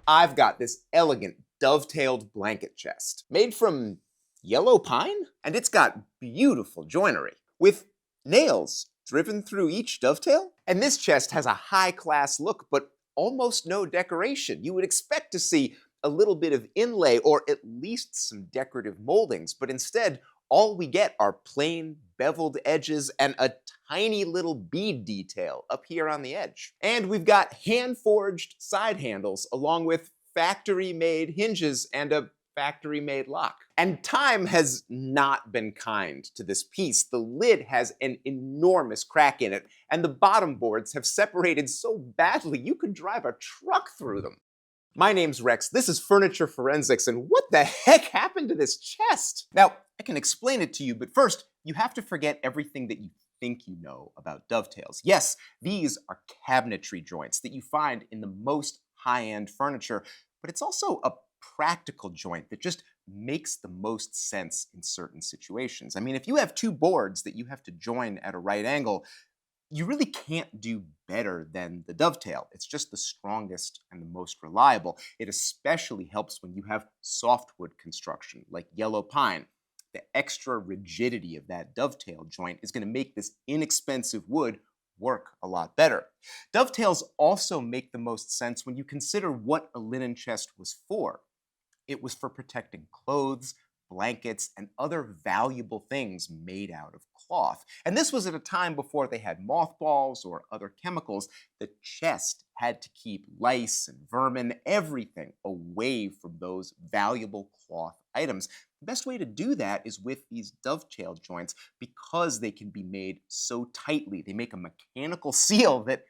I've got this elegant dovetailed blanket chest made from yellow pine, and it's got beautiful joinery with nails driven through each dovetail. And this chest has a high-class look, but almost no decoration. You would expect to see a little bit of inlay or at least some decorative moldings, but instead, all we get are plain beveled edges and a tiny little bead detail up here on the edge. And we've got hand-forged side handles along with factory-made hinges and a factory-made lock. And time has not been kind to this piece. The lid has an enormous crack in it, and the bottom boards have separated so badly you could drive a truck through them. My name's Rex, this is Furniture Forensics, and what the heck happened to this chest? Now, I can explain it to you, but first, you have to forget everything that you think you know about dovetails. Yes, these are cabinetry joints that you find in the most high-end furniture, but it's also a practical joint that just makes the most sense in certain situations. I mean, if you have two boards that you have to join at a right angle, you really can't do better than the dovetail. It's just the strongest and the most reliable. It especially helps when you have softwood construction, like yellow pine. The extra rigidity of that dovetail joint is going to make this inexpensive wood work a lot better. Dovetails also make the most sense when you consider what a linen chest was for. It was for protecting clothes, blankets, and other valuable things made out of cloth. And this was at a time before they had mothballs or other chemicals. The chest had to keep lice and vermin, everything, away from those valuable cloth items. The best way to do that is with these dovetail joints because they can be made so tightly. They make a mechanical seal that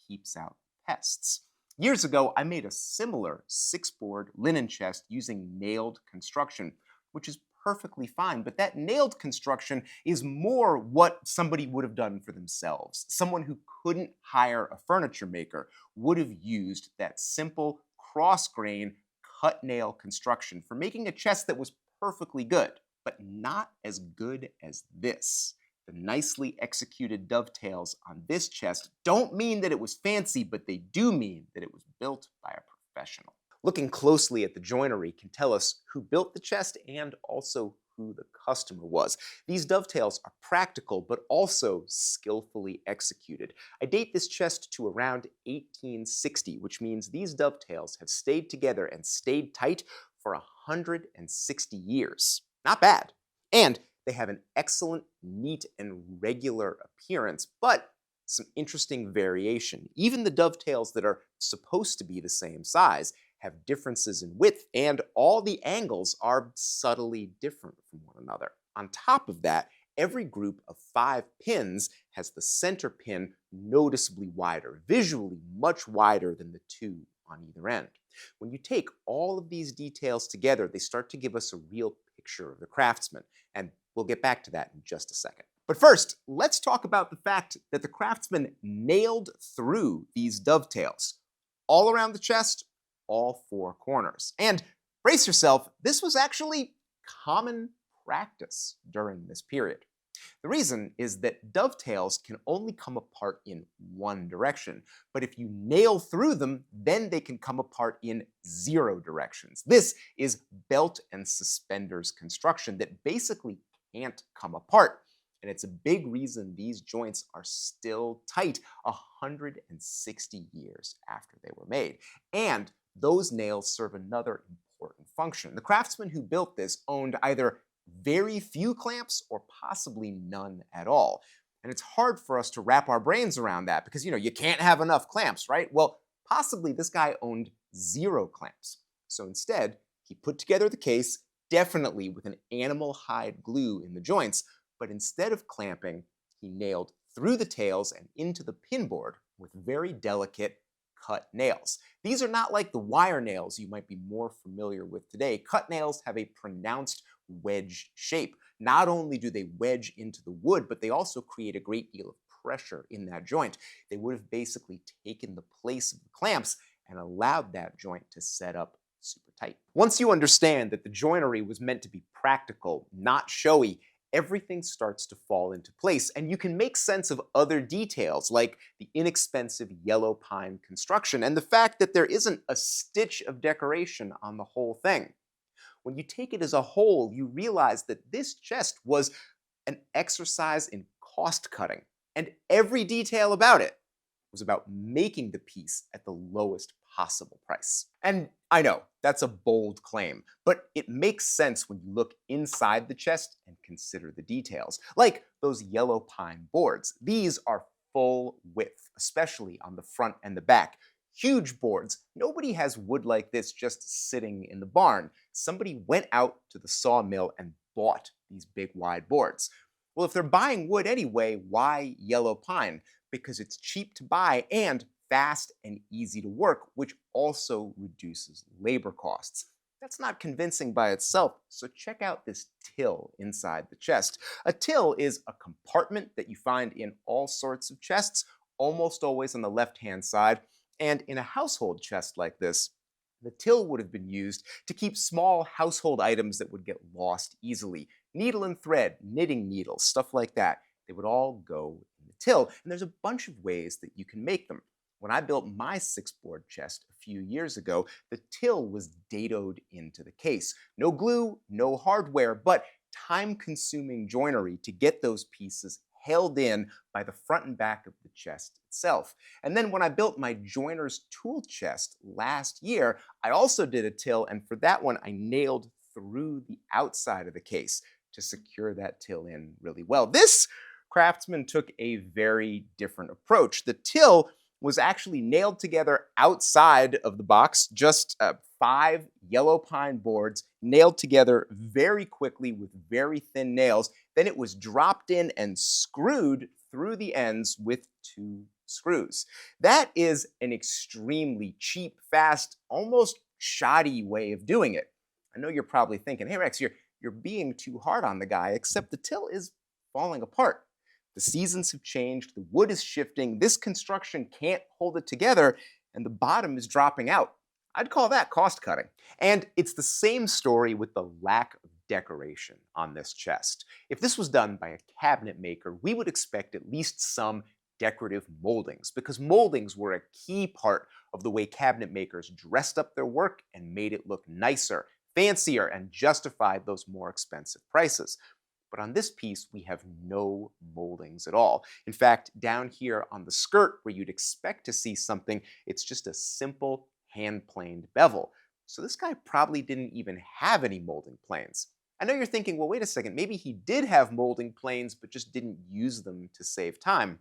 keeps out pests. Years ago, I made a similar 6-board linen chest using nailed construction, which is perfectly fine, but that nailed construction is more what somebody would have done for themselves. Someone who couldn't hire a furniture maker would have used that simple cross-grain cut nail construction for making a chest that was perfectly good, but not as good as this. The nicely executed dovetails on this chest don't mean that it was fancy, but they do mean that it was built by a professional. Looking closely at the joinery can tell us who built the chest and also who the customer was. These dovetails are practical, but also skillfully executed. I date this chest to around 1860, which means these dovetails have stayed together and stayed tight for 160 years. Not bad. And they have an excellent, neat, and regular appearance, but some interesting variation. Even the dovetails that are supposed to be the same size have differences in width, and all the angles are subtly different from one another. On top of that, every group of 5 pins has the center pin noticeably wider, visually much wider than the 2 on either end. When you take all of these details together, they start to give us a real picture of the craftsman, and we'll get back to that in just a second. But first, let's talk about the fact that the craftsman nailed through these dovetails all around the chest, all 4 corners. And brace yourself, this was actually common practice during this period. The reason is that dovetails can only come apart in one direction, but if you nail through them, then they can come apart in 0 directions. This is belt and suspenders construction that basically can't come apart. And it's a big reason these joints are still tight 160 years after they were made. And those nails serve another important function. The craftsman who built this owned either very few clamps or possibly none at all. And it's hard for us to wrap our brains around that because, you can't have enough clamps, right? Well, possibly this guy owned 0 clamps. So instead, he put together the case, definitely with an animal hide glue in the joints, but instead of clamping, he nailed through the tails and into the pinboard with very delicate cut nails. These are not like the wire nails you might be more familiar with today. Cut nails have a pronounced wedge shape. Not only do they wedge into the wood, but they also create a great deal of pressure in that joint. They would have basically taken the place of the clamps and allowed that joint to set up super tight. Once you understand that the joinery was meant to be practical, not showy, everything starts to fall into place, and you can make sense of other details like the inexpensive yellow pine construction and the fact that there isn't a stitch of decoration on the whole thing. When you take it as a whole, you realize that this chest was an exercise in cost cutting, and every detail about it was about making the piece at the lowest possible price. And I know, that's a bold claim, but it makes sense when you look inside the chest and consider the details. Like those yellow pine boards. These are full width, especially on the front and the back. Huge boards. Nobody has wood like this just sitting in the barn. Somebody went out to the sawmill and bought these big wide boards. Well, if they're buying wood anyway, why yellow pine? Because it's cheap to buy and fast and easy to work, which also reduces labor costs. That's not convincing by itself, so check out this till inside the chest. A till is a compartment that you find in all sorts of chests, almost always on the left-hand side, and in a household chest like this, the till would have been used to keep small household items that would get lost easily. Needle and thread, knitting needles, stuff like that. They would all go in the till, and there's a bunch of ways that you can make them. When I built my 6-board chest a few years ago, the till was dadoed into the case. No glue, no hardware, but time-consuming joinery to get those pieces held in by the front and back of the chest itself. And then when I built my joiner's tool chest last year, I also did a till, and for that one I nailed through the outside of the case to secure that till in really well. This Craftsman took a very different approach. The till was actually nailed together outside of the box, just 5 yellow pine boards nailed together very quickly with very thin nails. Then it was dropped in and screwed through the ends with 2 screws. That is an extremely cheap, fast, almost shoddy way of doing it. I know you're probably thinking, hey Rex, you're being too hard on the guy, except the till is falling apart. The seasons have changed, the wood is shifting, this construction can't hold it together, and the bottom is dropping out. I'd call that cost cutting. And it's the same story with the lack of decoration on this chest. If this was done by a cabinet maker, we would expect at least some decorative moldings, because moldings were a key part of the way cabinet makers dressed up their work and made it look nicer, fancier, and justified those more expensive prices. But on this piece, we have no moldings at all. In fact, down here on the skirt, where you'd expect to see something, it's just a simple hand-planed bevel. So this guy probably didn't even have any molding planes. I know you're thinking, well, wait a second, maybe he did have molding planes, but just didn't use them to save time.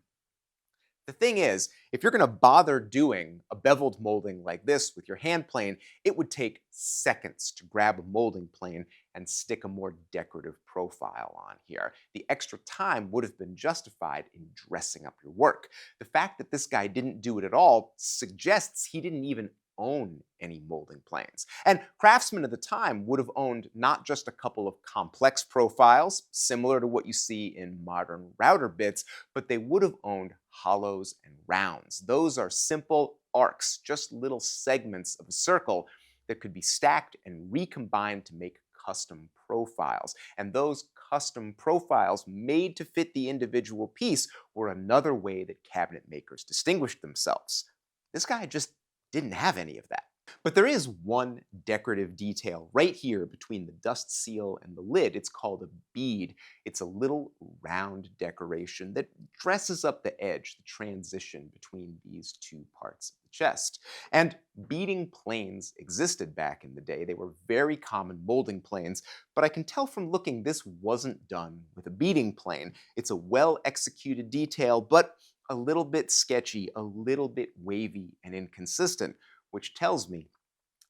The thing is, if you're going to bother doing a beveled molding like this with your hand plane, it would take seconds to grab a molding plane and stick a more decorative profile on here. The extra time would have been justified in dressing up your work. The fact that this guy didn't do it at all suggests he didn't even own any molding planes. And craftsmen at the time would have owned not just a couple of complex profiles, similar to what you see in modern router bits, but they would have owned hollows and rounds. Those are simple arcs, just little segments of a circle that could be stacked and recombined to make custom profiles. And those custom profiles made to fit the individual piece were another way that cabinet makers distinguished themselves. This guy just didn't have any of that. But there is one decorative detail right here between the dust seal and the lid. It's called a bead. It's a little round decoration that dresses up the edge, the transition between these 2 parts of the chest. And beading planes existed back in the day. They were very common molding planes, but I can tell from looking this wasn't done with a beading plane. It's a well-executed detail, but a little bit sketchy, a little bit wavy and inconsistent, which tells me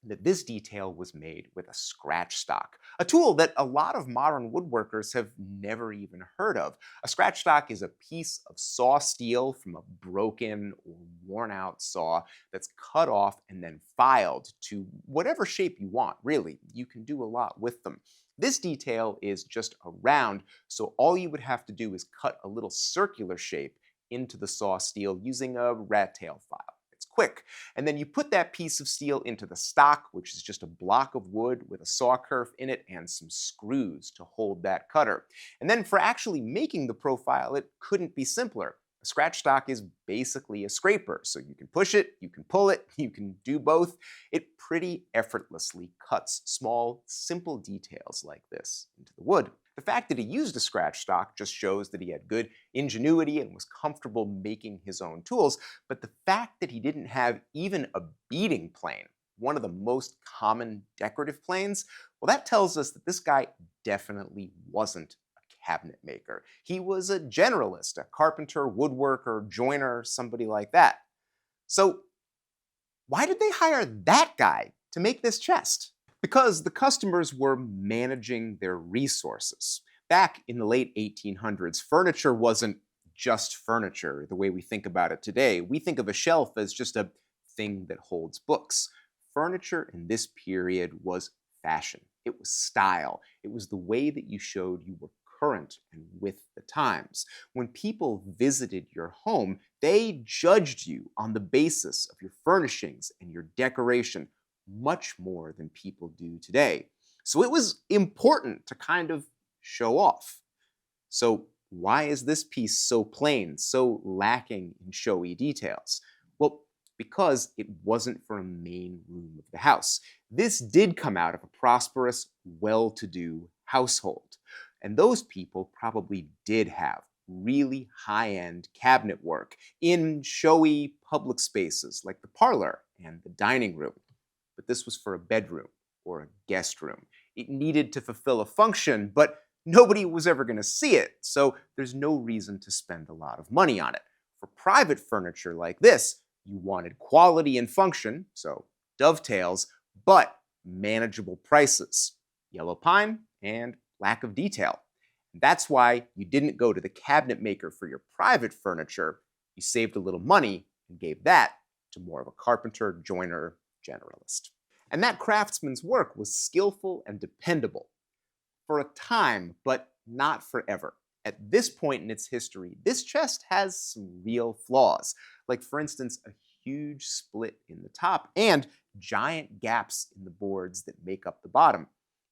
that this detail was made with a scratch stock, a tool that a lot of modern woodworkers have never even heard of. A scratch stock is a piece of saw steel from a broken or worn out saw that's cut off and then filed to whatever shape you want, really. You can do a lot with them. This detail is just a round, so all you would have to do is cut a little circular shape into the saw steel using a rat tail file. It's quick. And then you put that piece of steel into the stock, which is just a block of wood with a saw kerf in it and some screws to hold that cutter. And then for actually making the profile, it couldn't be simpler. A scratch stock is basically a scraper, so you can push it, you can pull it, you can do both. It pretty effortlessly cuts small, simple details like this into the wood. The fact that he used a scratch stock just shows that he had good ingenuity and was comfortable making his own tools, but the fact that he didn't have even a beading plane, one of the most common decorative planes, well, that tells us that this guy definitely wasn't cabinet maker. He was a generalist, a carpenter, woodworker, joiner, somebody like that. So why did they hire that guy to make this chest? Because the customers were managing their resources. Back in the late 1800s, furniture wasn't just furniture the way we think about it today. We think of a shelf as just a thing that holds books. Furniture in this period was fashion. It was style. It was the way that you showed you were current and with the times. When people visited your home, they judged you on the basis of your furnishings and your decoration much more than people do today. So it was important to kind of show off. So why is this piece so plain, so lacking in showy details? Well, because it wasn't for a main room of the house. This did come out of a prosperous, well-to-do household. And those people probably did have really high-end cabinet work in showy public spaces like the parlor and the dining room. But this was for a bedroom or a guest room. It needed to fulfill a function, but nobody was ever going to see it, so there's no reason to spend a lot of money on it. For private furniture like this, you wanted quality and function, so dovetails, but manageable prices, yellow pine and lack of detail. That's why you didn't go to the cabinet maker for your private furniture. You saved a little money and gave that to more of a carpenter, joiner, generalist. And that craftsman's work was skillful and dependable for a time, but not forever. At this point in its history, this chest has some real flaws, like for instance, a huge split in the top and giant gaps in the boards that make up the bottom.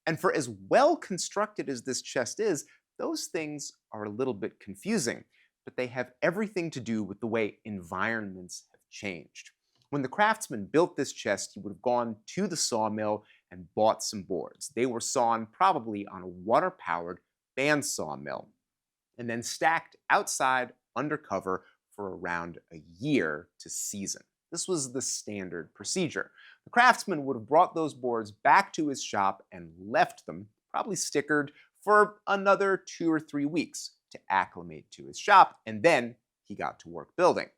And for as well constructed as this chest is, those things are a little bit confusing, but they have everything to do with the way environments have changed. When the craftsman built this chest, he would have gone to the sawmill and bought some boards. They were sawn probably on a water-powered bandsaw mill, and then stacked outside undercover for around a year to season. This was the standard procedure. The craftsman would have brought those boards back to his shop and left them, probably stickered, for another 2 or 3 weeks to acclimate to his shop, and then he got to work building.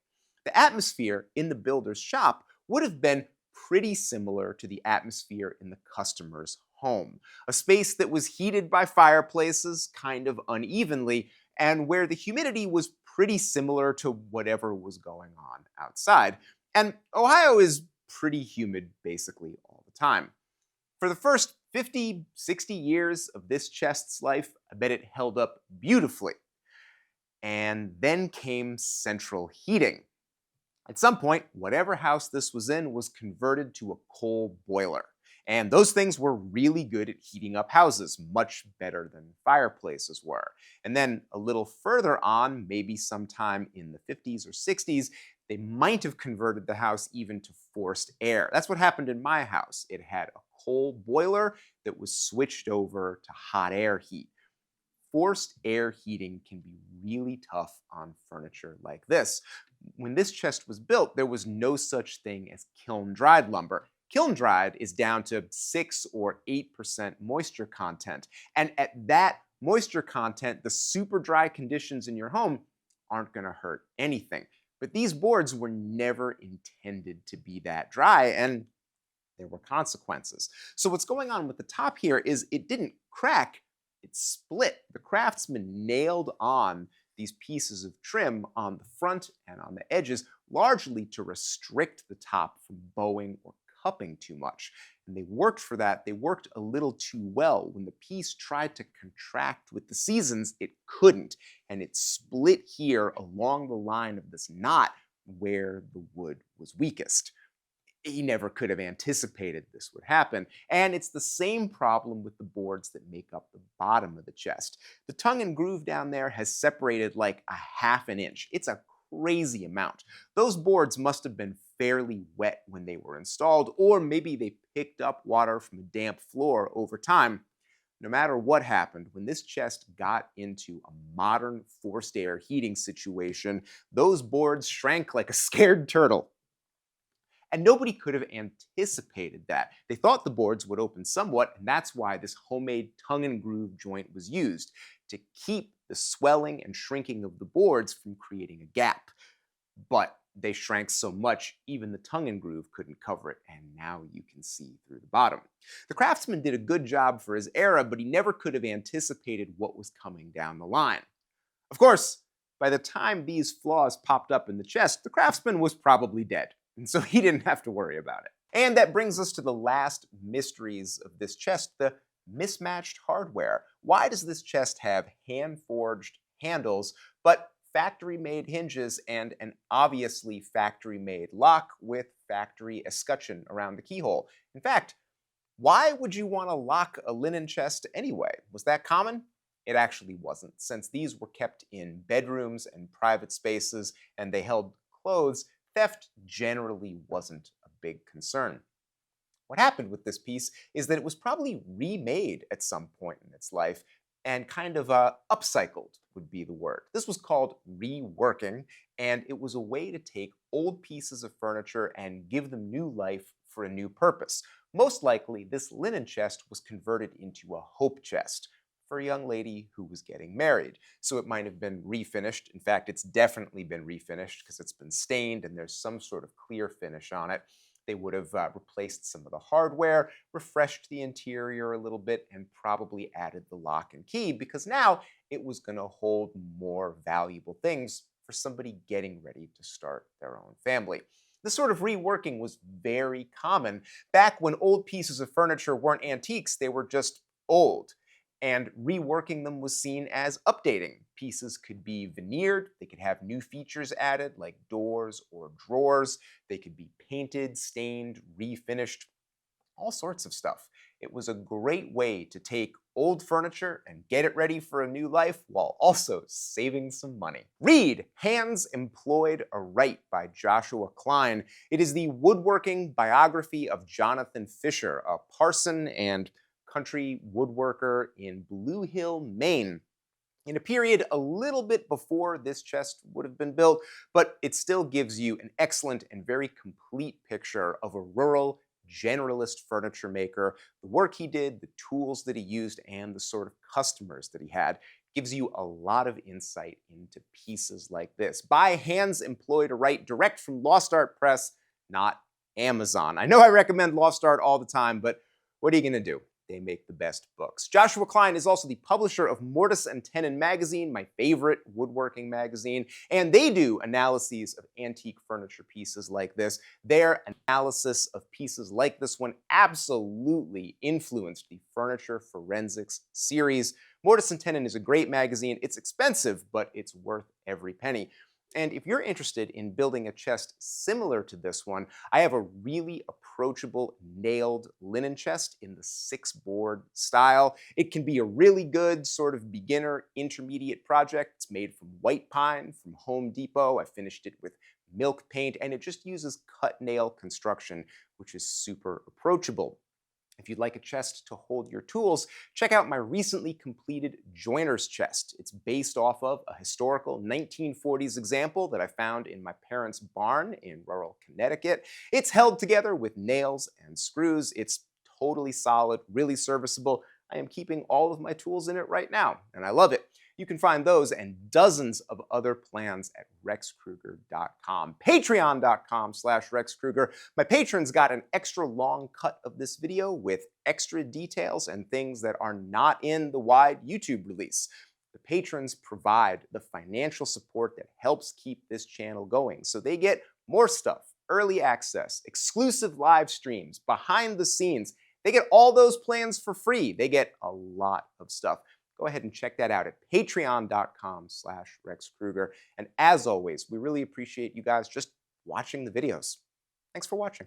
The atmosphere in the builder's shop would have been pretty similar to the atmosphere in the customer's home. A space that was heated by fireplaces kind of unevenly, and where the humidity was pretty similar to whatever was going on outside. And Ohio is pretty humid basically all the time. For the first 50, 60 years of this chest's life, I bet it held up beautifully. And then came central heating. At some point, whatever house this was in was converted to a coal boiler. And those things were really good at heating up houses, much better than fireplaces were. And then a little further on, maybe sometime in the 50s or 60s, they might have converted the house even to forced air. That's what happened in my house. It had a coal boiler that was switched over to hot air heat. Forced air heating can be really tough on furniture like this. When this chest was built, there was no such thing as kiln-dried lumber. Kiln-dried is down to 6 or 8% moisture content. And at that moisture content, the super dry conditions in your home aren't going to hurt anything. But these boards were never intended to be that dry, and there were consequences. So what's going on with the top here is it didn't crack, it split. The craftsman nailed on these pieces of trim on the front and on the edges, largely to restrict the top from bowing or cupping too much. And they worked for that. They worked a little too well. When the piece tried to contract with the seasons, it couldn't. And it split here along the line of this knot, where the wood was weakest. He never could have anticipated this would happen. And it's the same problem with the boards that make up the bottom of the chest. The tongue and groove down there has separated like a half an inch. It's a crazy amount. Those boards must have been fairly wet when they were installed, or maybe they picked up water from a damp floor over time. No matter what happened, when this chest got into a modern forced air heating situation, those boards shrank like a scared turtle. And nobody could have anticipated that. They thought the boards would open somewhat, and that's why this homemade tongue and groove joint was used, to keep the swelling and shrinking of the boards from creating a gap. But they shrank so much, even the tongue and groove couldn't cover it, and now you can see through the bottom. The Craftsman did a good job for his era, but he never could have anticipated what was coming down the line. Of course, by the time these flaws popped up in the chest, the Craftsman was probably dead, and so he didn't have to worry about it. And that brings us to the last mysteries of this chest, the mismatched hardware. Why does this chest have hand-forged handles, but factory-made hinges and an obviously factory-made lock with factory escutcheon around the keyhole? In fact, why would you want to lock a linen chest anyway? Was that common? It actually wasn't. Since these were kept in bedrooms and private spaces and they held clothes, theft generally wasn't a big concern. What happened with this piece is that it was probably remade at some point in its life and kind of upcycled would be the word. This was called reworking, and it was a way to take old pieces of furniture and give them new life for a new purpose. Most likely, this linen chest was converted into a hope chest for a young lady who was getting married. So it might have been refinished. In fact, it's definitely been refinished because it's been stained and there's some sort of clear finish on it. They would have replaced some of the hardware, refreshed the interior a little bit, and probably added the lock and key because now it was going to hold more valuable things for somebody getting ready to start their own family. This sort of reworking was very common. Back when old pieces of furniture weren't antiques, they were just old. And reworking them was seen as updating. Pieces could be veneered, they could have new features added like doors or drawers, they could be painted, stained, refinished, all sorts of stuff. It was a great way to take old furniture and get it ready for a new life while also saving some money. Read Hands Employed Aright by Joshua Klein. It is the woodworking biography of Jonathan Fisher, a parson and country woodworker in Blue Hill, Maine, in a period a little bit before this chest would have been built, but it still gives you an excellent and very complete picture of a rural generalist furniture maker, the work he did, the tools that he used, and the sort of customers that he had. Gives you a lot of insight into pieces like this. By Hands Employed Aright, direct from Lost Art Press, not Amazon. I know I recommend Lost Art all the time, but what are you going to do? They make the best books. Joshua Klein is also the publisher of Mortise and Tenon magazine, my favorite woodworking magazine, and they do analyses of antique furniture pieces like this. Their analysis of pieces like this one absolutely influenced the Furniture Forensics series. Mortise and Tenon is a great magazine. It's expensive, but it's worth every penny. And if you're interested in building a chest similar to this one, I have a really approachable nailed linen chest in the 6-board style. It can be a really good sort of beginner intermediate project. It's made from white pine from Home Depot. I finished it with milk paint, and it just uses cut nail construction, which is super approachable. If you'd like a chest to hold your tools, check out my recently completed joiner's chest. It's based off of a historical 1940s example that I found in my parents' barn in rural Connecticut. It's held together with nails and screws. It's totally solid, really serviceable. I am keeping all of my tools in it right now, and I love it. You can find those and dozens of other plans at rexkrueger.com. Patreon.com/rexkrueger. My patrons got an extra long cut of this video with extra details and things that are not in the wide YouTube release. The patrons provide the financial support that helps keep this channel going, so they get more stuff, early access, exclusive live streams, behind the scenes. They get all those plans for free. They get a lot of stuff. go ahead and check that out at patreon.com/RexKrueger. And as always, we really appreciate you guys just watching the videos. Thanks for watching.